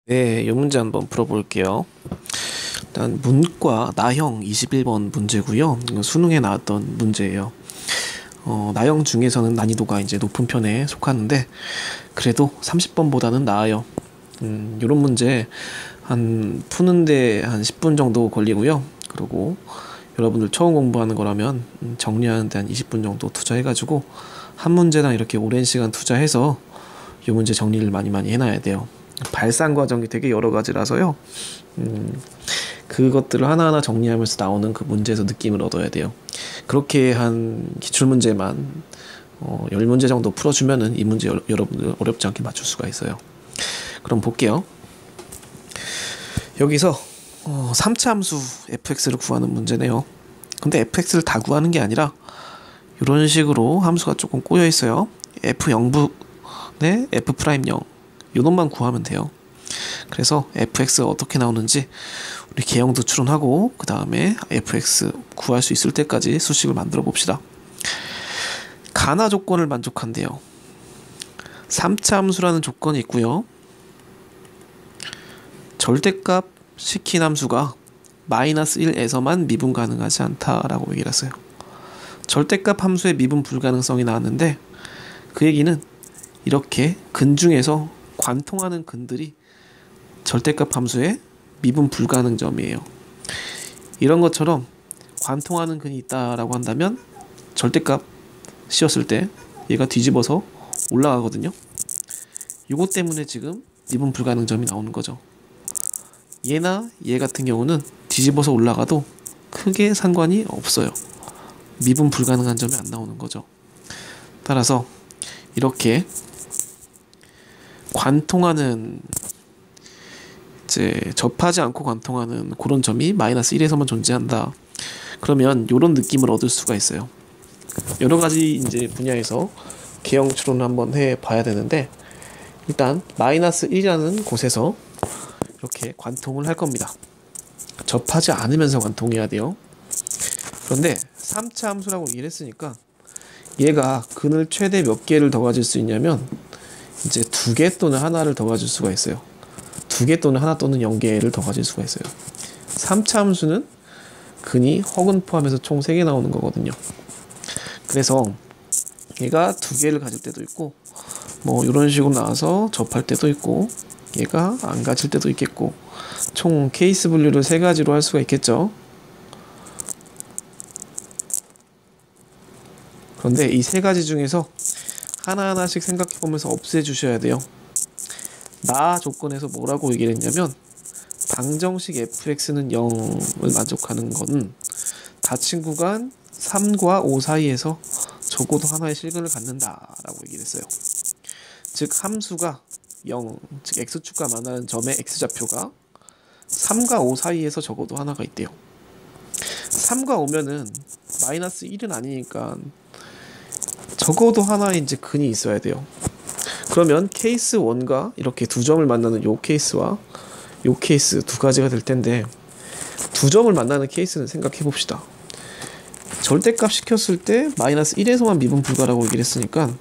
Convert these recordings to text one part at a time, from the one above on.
네, 이 문제 한번 풀어볼게요. 일단 문과 나형 21번 문제고요. 이건 수능에 나왔던 문제예요. 나형 중에서는 난이도가 이제 높은 편에 속하는데 그래도 30번보다는 나아요. 이런 문제 푸는데 한 10분 정도 걸리고요. 그리고 여러분들 처음 공부하는 거라면 정리하는데 한 20분 정도 투자해가지고 한 문제당 이렇게 오랜 시간 투자해서 이 문제 정리를 많이 해놔야 돼요. 발산 과정이 되게 여러 가지라서요. 그것들을 하나하나 정리하면서 나오는 그 문제에서 느낌을 얻어야 돼요. 그렇게 한 기출문제만 10문제 정도 풀어주면은 이 문제 여러분들 어렵지 않게 맞출 수가 있어요. 그럼 볼게요. 여기서 3차 함수 fx를 구하는 문제네요. 근데 fx를 다 구하는 게 아니라 이런 식으로 함수가 조금 꼬여 있어요. f0분의 f'0 요놈만 구하면 돼요. 그래서 fx가 어떻게 나오는지 우리 개형도 추론하고 그 다음에 fx 구할 수 있을 때까지 수식을 만들어 봅시다. 가나 조건을 만족한대요. 3차 함수라는 조건이 있고요. 절대값 시킨 함수가 마이너스 1에서만 미분 가능하지 않다라고 얘기를 했어요. 절대값 함수의 미분 불가능성이 나왔는데 그 얘기는 이렇게 근 중에서 관통하는 근들이 절대값 함수의 미분 불가능 점이에요. 이런 것처럼 관통하는 근이 있다라고 한다면 절대값 씌웠을 때 얘가 뒤집어서 올라가거든요. 이것 때문에 지금 미분 불가능 점이 나오는 거죠. 얘나 얘 같은 경우는 뒤집어서 올라가도 크게 상관이 없어요. 미분 불가능한 점이 안 나오는 거죠. 따라서 이렇게 관통하는 이제 접하지 않고 관통하는 그런 점이 마이너스 1에서만 존재한다. 그러면 이런 느낌을 얻을 수가 있어요. 여러 가지 이제 분야에서 개형 추론을 한번 해 봐야 되는데 일단 마이너스 1이라는 곳에서 이렇게 관통을 할 겁니다. 접하지 않으면서 관통해야 돼요. 그런데 3차 함수라고 얘기를 했으니까 얘가 근을 최대 몇 개를 더 가질 수 있냐면 이제 2개 또는 하나를 더 가질 수가 있어요. 2개 또는 하나 또는 0개를 더 가질 수가 있어요. 3차 함수는 근이 허근 포함해서 총 3개 나오는 거거든요. 그래서 얘가 2개를 가질 때도 있고 뭐 이런 식으로 나와서 접할 때도 있고 얘가 안 가질 때도 있겠고 총 케이스 분류를 3가지로 할 수가 있겠죠. 그런데 이 3가지 중에서 하나하나씩 생각해보면서 없애주셔야 돼요. 나 조건에서 뭐라고 얘기를 했냐면 방정식 fx는 0을 만족하는 건 닫힌 구간 3과 5 사이에서 적어도 하나의 실근을 갖는다라고 얘기를 했어요. 즉 함수가 0, 즉 x축과 만나는 점의 x좌표가 3과 5 사이에서 적어도 하나가 있대요. 3과 5면은 마이너스 1은 아니니까 적어도 하나의 이제 근이 있어야 돼요. 그러면 케이스 1과 이렇게 두 점을 만나는 요 케이스와 요 케이스 두 가지가 될 텐데 두 점을 만나는 케이스는 생각해 봅시다. 절대값 시켰을 때 마이너스 1에서만 미분 불가라고 얘기를 했으니까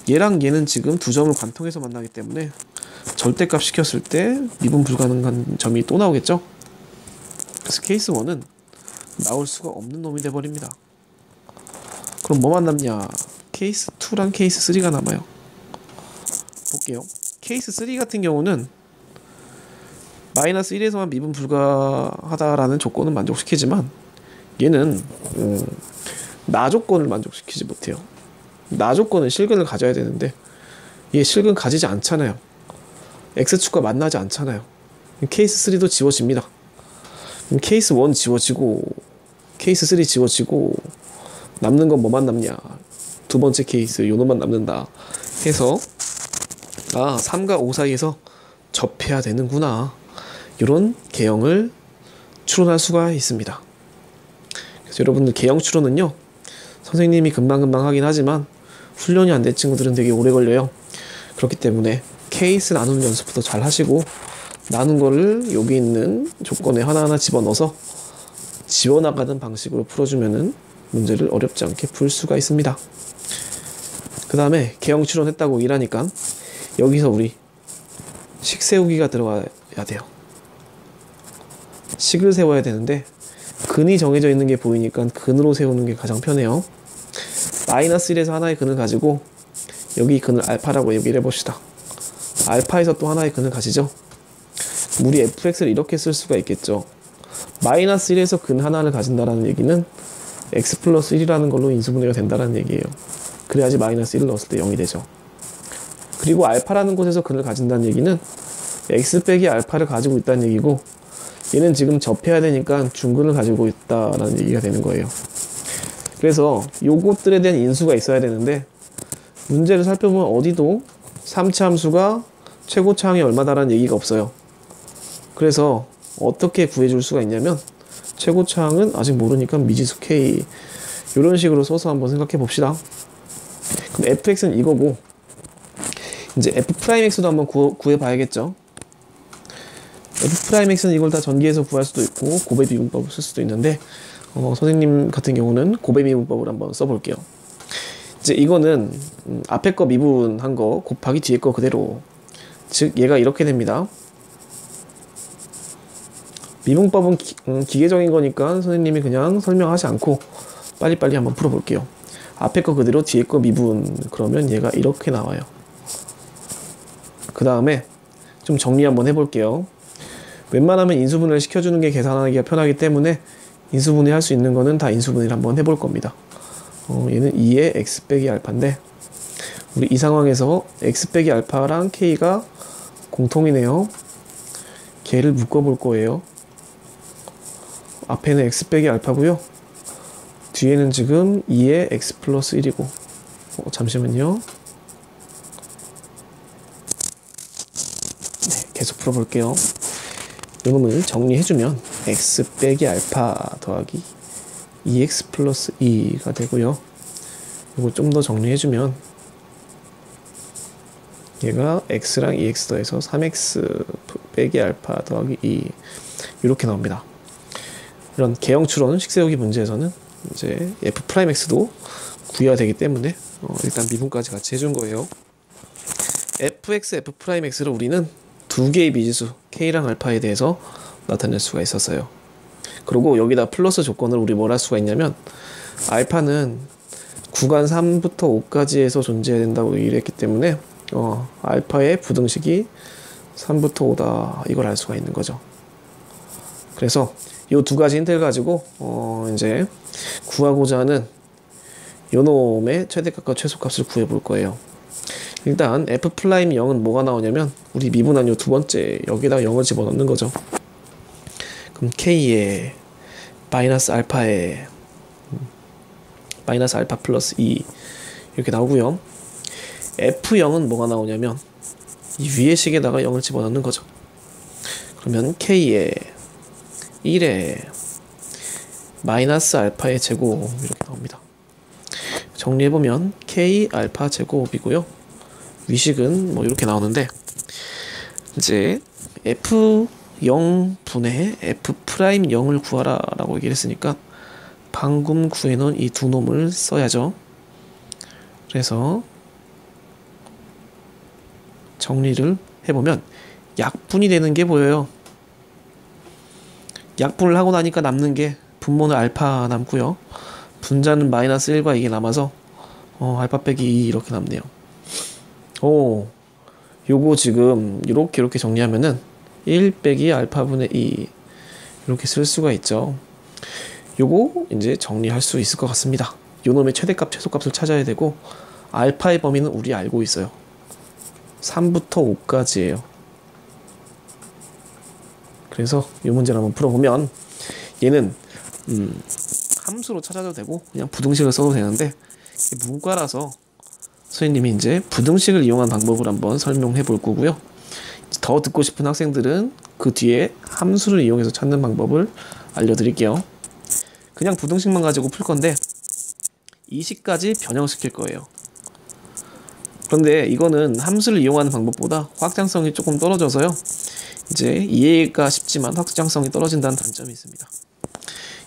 얘랑 얘는 지금 두 점을 관통해서 만나기 때문에 절대값 시켰을 때 미분 불가능한 점이 또 나오겠죠? 그래서 케이스 1은 나올 수가 없는 놈이 돼버립니다. 그럼 뭐만 남냐? 케이스 2랑 케이스 3가 남아요. 볼게요. 케이스 3 같은 경우는 마이너스 1에서만 미분 불가하다라는 조건은 만족시키지만 얘는 나 조건을 만족시키지 못해요. 나 조건은 실근을 가져야 되는데 얘 실근 가지지 않잖아요. x축과 만나지 않잖아요. 케이스 3도 지워집니다. 케이스 1 지워지고 케이스 3 지워지고 남는 건 뭐만 남냐? 두 번째 케이스 요놈만 남는다 해서 3과 5 사이에서 접해야 되는구나. 이런 개형을 추론할 수가 있습니다. 그래서 여러분들 개형 추론은요. 선생님이 금방금방 하긴 하지만 훈련이 안 된 친구들은 되게 오래 걸려요. 그렇기 때문에 케이스 나누는 연습부터 잘 하시고 나눈 거를 여기 있는 조건에 하나하나 집어넣어서 지워나가는 방식으로 풀어주면은 문제를 어렵지 않게 풀 수가 있습니다. 그 다음에 개형 추론했다고 일하니까 여기서 우리 식 세우기가 들어가야 돼요. 식을 세워야 되는데 근이 정해져 있는 게 보이니까 근으로 세우는 게 가장 편해요. 마이너스 1에서 하나의 근을 가지고 여기 근을 알파라고 얘기를 해봅시다. 알파에서 또 하나의 근을 가지죠. 우리 fx를 이렇게 쓸 수가 있겠죠. 마이너스 1에서 근 하나를 가진다라는 얘기는 x 플러스 1이라는 걸로 인수분해가 된다는 얘기예요. 그래야지 마이너스 1을 넣었을 때 0이 되죠. 그리고 알파라는 곳에서 근을 가진다는 얘기는 x 빼기 알파를 가지고 있다는 얘기고, 얘는 지금 접해야 되니까 중근을 가지고 있다라는 얘기가 되는 거예요. 그래서 요것들에 대한 인수가 있어야 되는데, 문제를 살펴보면 어디도 3차 함수가 최고차항이 얼마다라는 얘기가 없어요. 그래서 어떻게 구해줄 수가 있냐면, 최고차항은 아직 모르니까 미지수 k, 이런 식으로 써서 한번 생각해 봅시다. 그럼 fx는 이거고, 이제 f'x도 한번 구해 봐야겠죠. f'x는 이걸 다 전기해서 구할 수도 있고 곱의 미분법을 쓸 수도 있는데, 선생님 같은 경우는 곱의 미분법을 한번 써볼게요. 이제 이거는 앞에 거 미분한 거 곱하기 뒤에 거 그대로, 즉 얘가 이렇게 됩니다. 미분법은 기계적인 거니까 선생님이 그냥 설명하지 않고 빨리빨리 한번 풀어볼게요. 앞에 거 그대로 뒤에 거 미분, 그러면 얘가 이렇게 나와요. 그 다음에 좀 정리 한번 해볼게요. 웬만하면 인수분해를 시켜주는 게 계산하기가 편하기 때문에 인수분해 할 수 있는 거는 다 인수분해를 한번 해볼 겁니다. 얘는 2의 x 빼기 알파인데, 우리 이 상황에서 x 빼기 알파랑 k가 공통이네요. 걔를 묶어볼 거예요. 앞에는 x 빼기 알파고요. 뒤에는 지금 2의 x 플러스 1이고, 잠시만요. 네, 계속 풀어볼게요. 이놈을 정리해주면 x 빼기 알파 더하기 2x 플러스 2가 되고요. 이거 좀 더 정리해주면 얘가 x랑 2x 더해서 3x 빼기 알파 더하기 2, 이렇게 나옵니다. 이런 개형 추론 식세우기 문제에서는 이제 f'x도 구해야 되기 때문에 일단 미분까지 같이 해준 거예요. fx, f'x를 우리는 두 개의 미지수 k랑 알파에 대해서 나타낼 수가 있었어요. 그리고 여기다 플러스 조건을 우리 뭘 할 수가 있냐면, 알파는 구간 3부터 5까지에서 존재해야 된다고 얘기를 했기 때문에 알파의 부등식이 3부터 5다, 이걸 알 수가 있는 거죠. 그래서 이 두 가지 힌트를 가지고 이제 구하고자 하는 요놈의 최대값과 최소값을 구해 볼 거예요. 일단 f'0은 뭐가 나오냐면, 우리 미분한 요 두 번째 여기다 0을 집어넣는 거죠. 그럼 k에 마이너스 알파에 마이너스 알파 플러스 2 이렇게 나오고요. f'0은 뭐가 나오냐면 이 위의 식에다가 0을 집어넣는 거죠. 그러면 k에 1에 마이너스 알파의 제곱 이렇게 나옵니다. 정리해보면 k 알파 제곱이고요. 위식은 뭐 이렇게 나오는데, 이제 f0 분의 f'0을 구하라 라고 얘기를 했으니까 방금 구해놓은 이 두 놈을 써야죠. 그래서 정리를 해보면 약분이 되는 게 보여요. 약분을 하고 나니까 남는 게 분모는 알파 남고요. 분자는 마이너스 1과 이게 남아서 알파 빼기 2 이렇게 남네요. 요거 지금 이렇게 정리하면은 1 빼기 알파분의 2 이렇게 쓸 수가 있죠. 요거 이제 정리할 수 있을 것 같습니다. 요놈의 최대값 최소값을 찾아야 되고, 알파의 범위는 우리 알고 있어요. 3부터 5까지예요. 그래서 이 문제를 한번 풀어보면 얘는 함수로 찾아도 되고 그냥 부등식을 써도 되는데, 문과라서 선생님이 이제 부등식을 이용한 방법을 한번 설명해 볼 거고요. 더 듣고 싶은 학생들은 그 뒤에 함수를 이용해서 찾는 방법을 알려드릴게요. 그냥 부등식만 가지고 풀 건데 이 식까지 변형시킬 거예요. 그런데 이거는 함수를 이용하는 방법보다 확장성이 조금 떨어져서요, 이제 이해가 쉽지만 확장성이 떨어진다는 단점이 있습니다.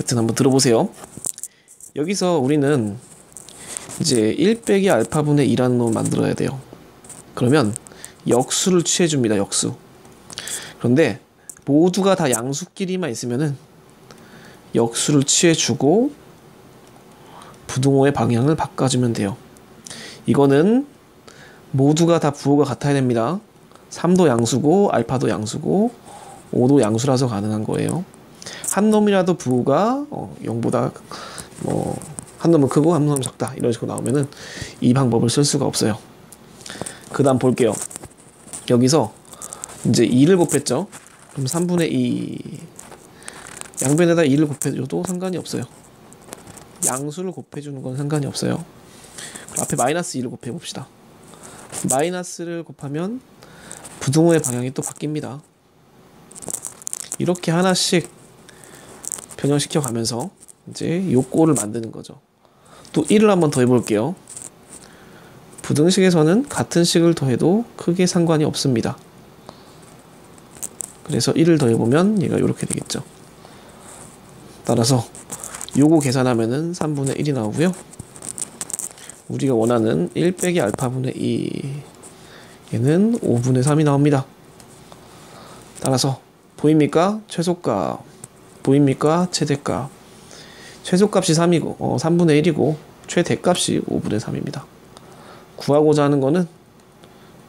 여튼 한번 들어보세요. 여기서 우리는 이제 1 빼기 알파분의 2라는 놈을 만들어야 돼요. 그러면 역수를 취해줍니다. 역수. 그런데 모두가 다 양수끼리만 있으면은 역수를 취해주고 부등호의 방향을 바꿔주면 돼요. 이거는 모두가 다 부호가 같아야 됩니다. 3도 양수고 알파도 양수고 5도 양수라서 가능한 거예요. 한 놈이라도 부호가 0보다 한 놈은 크고 한 놈은 작다 이런 식으로 나오면은 이 방법을 쓸 수가 없어요. 그 다음 볼게요. 여기서 이제 2를 곱했죠. 그럼 3분의 2 양변에다 2를 곱해줘도 상관이 없어요. 양수를 곱해주는 건 상관이 없어요. 그럼 앞에 마이너스 2를 곱해봅시다. 마이너스를 곱하면 부등호의 방향이 또 바뀝니다. 이렇게 하나씩 변형시켜 가면서 이제 요꼴을 만드는 거죠. 또 1을 한번 더 해볼게요. 부등식에서는 같은 식을 더해도 크게 상관이 없습니다. 그래서 1을 더해보면 얘가 이렇게 되겠죠. 따라서 요거 계산하면은 3분의 1이 나오고요. 우리가 원하는 1 빼기 알파분의 2 얘는 5분의 3이 나옵니다. 따라서 보입니까? 최소값 보입니까? 최대값. 최소값이 3이고 3분의 1이고 최대값이 5분의 3입니다. 구하고자 하는 거는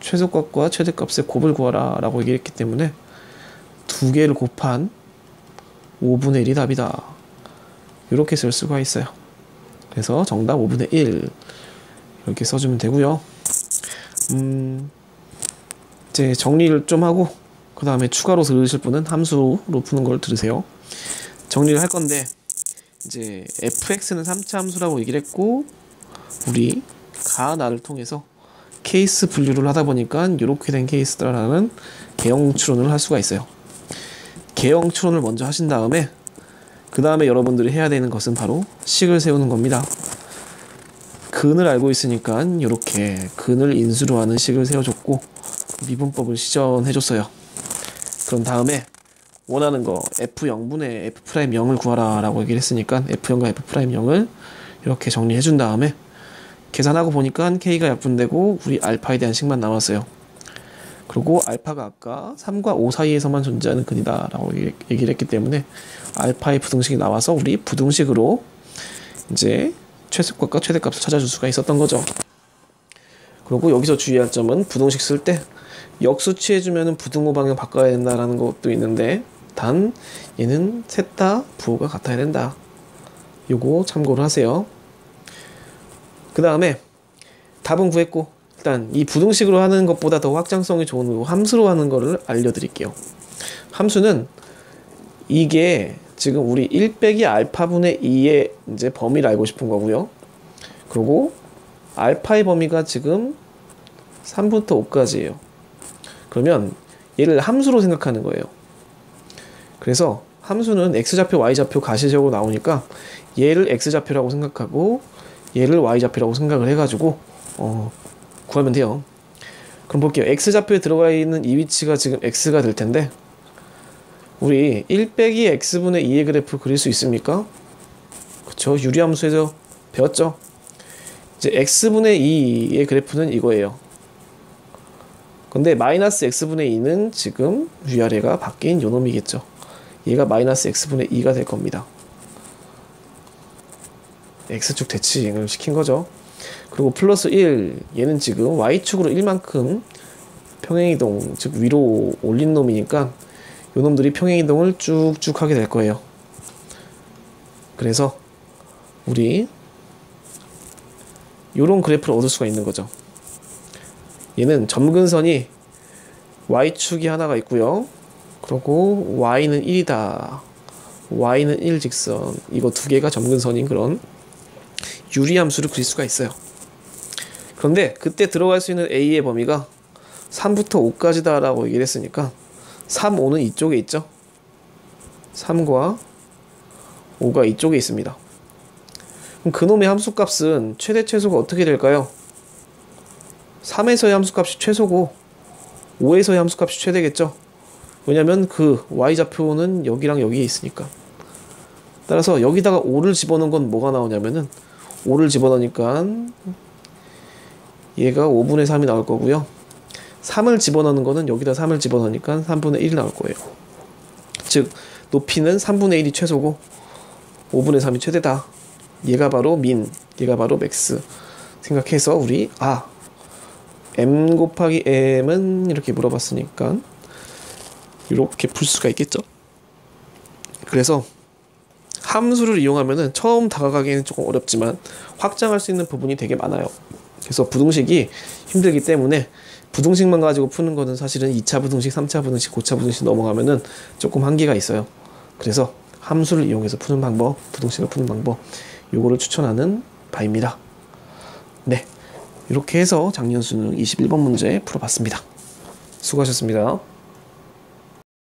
최소값과 최대값의 곱을 구하라 라고 얘기했기 때문에 두 개를 곱한 5분의 1이 답이다. 이렇게 쓸 수가 있어요. 그래서 정답 5분의 1 이렇게 써주면 되고요. 이제 정리를 좀 하고 그 다음에 추가로 들으실 분은 함수로 푸는 걸 들으세요. 정리를 할 건데 이제 fx는 3차 함수라고 얘기를 했고 우리 가나를 통해서 케이스 분류를 하다 보니까 이렇게 된 케이스다라는 개형 추론을 할 수가 있어요. 개형 추론을 먼저 하신 다음에 그 다음에 여러분들이 해야 되는 것은 바로 식을 세우는 겁니다. 근을 알고 있으니까 이렇게 근을 인수로 하는 식을 세워줬고 미분법을 시전해줬어요. 그런 다음에 원하는 거 f0분의 f'0을 구하라 라고 얘기를 했으니까 f0과 f'0을 이렇게 정리해준 다음에 계산하고 보니까 k가 약분되고 우리 알파에 대한 식만 남았어요. 그리고 알파가 아까 3과 5 사이에서만 존재하는 근이다 라고 얘기를 했기 때문에 알파의 부등식이 나와서 우리 부등식으로 이제 최소값과 최대값을 찾아줄 수가 있었던 거죠. 그리고 여기서 주의할 점은 부등식 쓸 때 역수 취해주면 부등호 방향 바꿔야 된다라는 것도 있는데 단 얘는 셋 다 부호가 같아야 된다. 요거 참고를 하세요. 그 다음에 답은 구했고 일단 이 부등식으로 하는 것보다 더 확장성이 좋은 함수로 하는 거를 알려드릴게요. 함수는 이게 지금 우리 1 빼기 알파분의 2의 이제 범위를 알고 싶은 거고요. 그리고 알파의 범위가 지금 3부터 5까지예요. 그러면 얘를 함수로 생각하는 거예요. 그래서 함수는 x좌표, y좌표 가시적으로 나오니까 얘를 x좌표라고 생각하고 얘를 y좌표라고 생각을 해가지고 구하면 돼요. 그럼 볼게요. x좌표에 들어가 있는 이 위치가 지금 x가 될 텐데 우리 1 빼기 x분의 2의 그래프 그릴 수 있습니까? 그쵸? 유리함수에서 배웠죠? 이제 x분의 2의 그래프는 이거예요. 근데 마이너스 x분의 2는 지금 위아래가 바뀐 요 놈이겠죠. 얘가 마이너스 x분의 2가 될 겁니다. x축 대칭을 시킨 거죠. 그리고 플러스 1 얘는 지금 y축으로 1만큼 평행이동 즉 위로 올린 놈이니까 요 놈들이 평행이동을 쭉쭉 하게 될 거예요. 그래서 우리 요런 그래프를 얻을 수가 있는 거죠. 얘는 점근선이 y축이 하나가 있고요. 그리고 y는 1이다. y는 1 직선. 이거 두 개가 점근선인 그런 유리함수를 그릴 수가 있어요. 그런데 그때 들어갈 수 있는 a의 범위가 3부터 5까지다 라고 얘기를 했으니까 3, 5는 이쪽에 있죠. 3과 5가 이쪽에 있습니다. 그럼 그놈의 함수값은 최대 최소가 어떻게 될까요? 3에서의 함수값이 최소고 5에서의 함수값이 최대겠죠. 왜냐면 그 y좌표는 여기랑 여기에 있으니까. 따라서 여기다가 5를 집어넣은 건 뭐가 나오냐면은 5를 집어넣으니까 얘가 5분의 3이 나올 거고요. 3을 집어넣는 거는 여기다 3을 집어넣으니까 3분의 1이 나올 거예요. 즉 높이는 3분의 1이 최소고 5분의 3이 최대다. 얘가 바로 민, 얘가 바로 맥스 생각해서 우리 m 곱하기 m은 이렇게 물어봤으니까 이렇게 풀 수가 있겠죠. 그래서 함수를 이용하면은 처음 다가가기에는 조금 어렵지만 확장할 수 있는 부분이 되게 많아요. 그래서 부등식이 힘들기 때문에 부등식만 가지고 푸는 거는 사실은 2차 부등식, 3차 부등식, 9차 부등식 넘어가면은 조금 한계가 있어요. 그래서 함수를 이용해서 푸는 방법, 부등식을 푸는 방법, 요거를 추천하는 바입니다. 네, 이렇게 해서 작년 수능 21번 문제 풀어봤습니다. 수고하셨습니다.